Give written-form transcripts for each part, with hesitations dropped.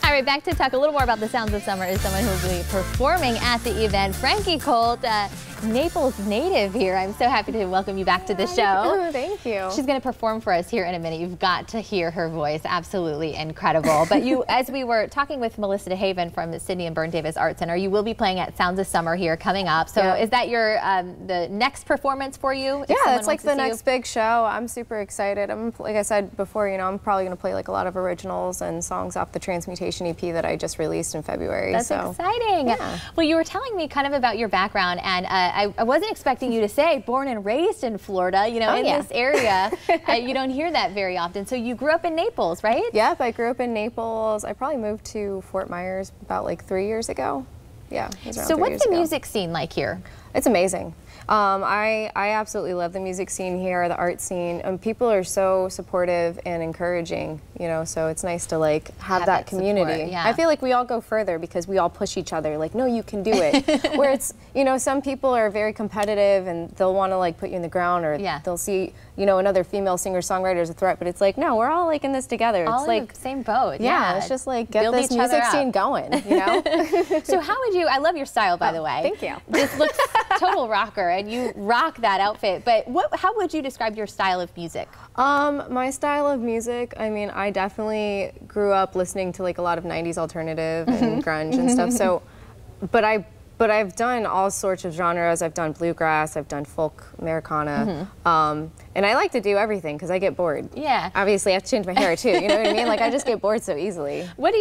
Hi, right back to talk a little more about the Sounds of Summer is someone who will be performing at the event. Frankie Colt, Naples native here. I'm so happy to welcome you back to the show. Thank you. She's going to perform for us here in a minute. You've got to hear her voice. Absolutely incredible. But you, as we were talking with Melissa DeHaven from the Sidney and Byrne Davis Art Center, you will be playing at Sounds of Summer here coming up. So is that your the next performance for you? Yeah, it's like the next big show. I'm super excited. Like I said before, I'm probably going to play like a lot of originals and songs off the Transmutation EP that I just released in February. That's exciting. Yeah. Well, you were telling me kind of about your background, and I wasn't expecting you to say born and raised in Florida, in this area. You don't hear that very often. So you grew up in Naples, right? Yep, I grew up in Naples. I probably moved to Fort Myers about like 3 years ago. Yeah. So what's the music scene like here? It's amazing. I absolutely love the music scene here, the art scene. People are so supportive and encouraging, so it's nice to like have that community. Support, yeah. I feel like we all go further because we all push each other, like, no, you can do it. Where it's, some people are very competitive and they'll want to like put you in the ground, or they'll see, another female singer-songwriter as a threat, but it's like, no, we're all like in this together. All it's like in the same boat. Yeah, it's just like get this music scene going, So how would you, I love your style, by the way. Thank you. This looks total rocker, and you rock that outfit, but how would you describe your style of music? My style of music, I definitely grew up listening to like a lot of 90s alternative and grunge and stuff, so, but I've done all sorts of genres. I've done bluegrass, I've done folk Americana, and I like to do everything because I get bored. Yeah. Obviously I have to change my hair too, you know what I mean? Like I just get bored so easily. What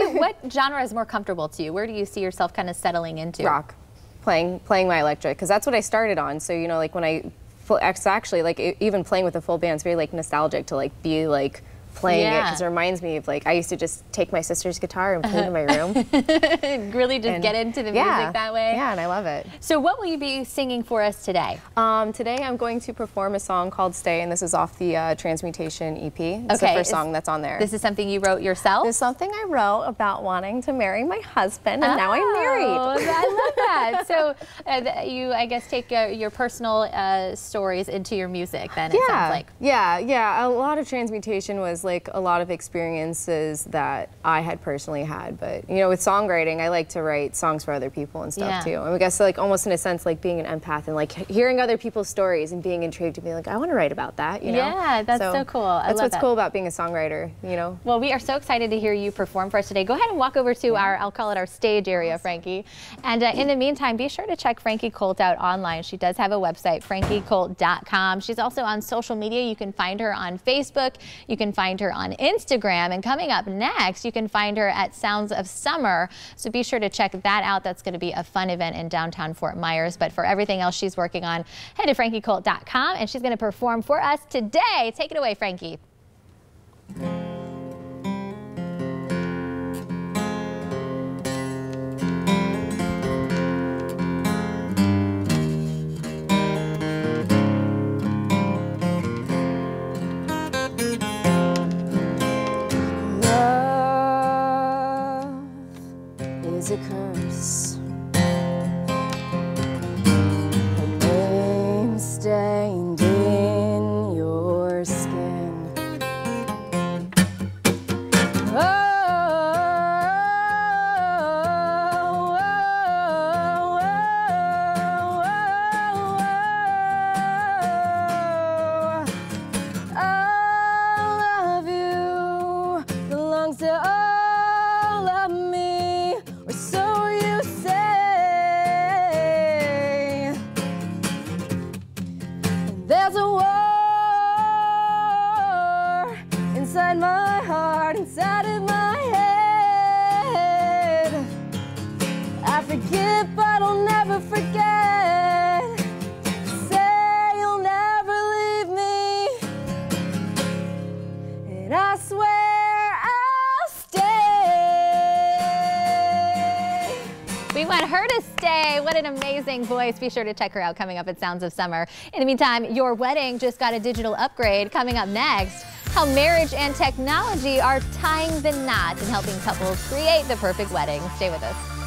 genre is more comfortable to you? Where do you see yourself kind of settling into? Rock. Playing my electric, because that's what I started on. So like when actually like even playing with a full band is very like nostalgic to like be like playing it, because it reminds me of like I used to just take my sister's guitar and play it in my room. Really just get into the music that way. Yeah, and I love it. So what will you be singing for us today? Today I'm going to perform a song called Stay, and this is off the Transmutation EP. It's the first song that's on there. This is something you wrote yourself? This is something I wrote about wanting to marry my husband, and now I'm married. I love that. So you, I guess, take your personal stories into your music then, it sounds like. Yeah. A lot of Transmutation was like a lot of experiences that I had personally had, but with songwriting I like to write songs for other people and stuff too. And I guess like almost in a sense like being an empath and like hearing other people's stories and being intrigued to be like, I want to write about that, Yeah, that's so cool. That's what's cool about being a songwriter, Well, we are so excited to hear you perform for us today. Go ahead and walk over to I'll call it our stage area, Frankie. And in the meantime, be sure to check Frankie Colt out online. She does have a website, frankiecolt.com. She's also on social media. You can find her on Facebook. You can find her on Instagram, and coming up next you can find her at Sounds of Summer, so be sure to check that out. That's going to be a fun event in downtown Fort Myers. But for everything else she's working on, head to frankiecolt.com, and she's going to perform for us today. Take it away, Frankie. Is a curse. Her name stained in your skin. All of you belongs to all of me. So you say there's a war inside my heart, inside of my head. I forget, but I'll never forget. Say you'll never leave me, and I swear I'll stay. We want her to stay. What an amazing voice. Be sure to check her out coming up at Sounds of Summer. In the meantime, your wedding just got a digital upgrade. Coming up next, how marriage and technology are tying the knot and helping couples create the perfect wedding. Stay with us.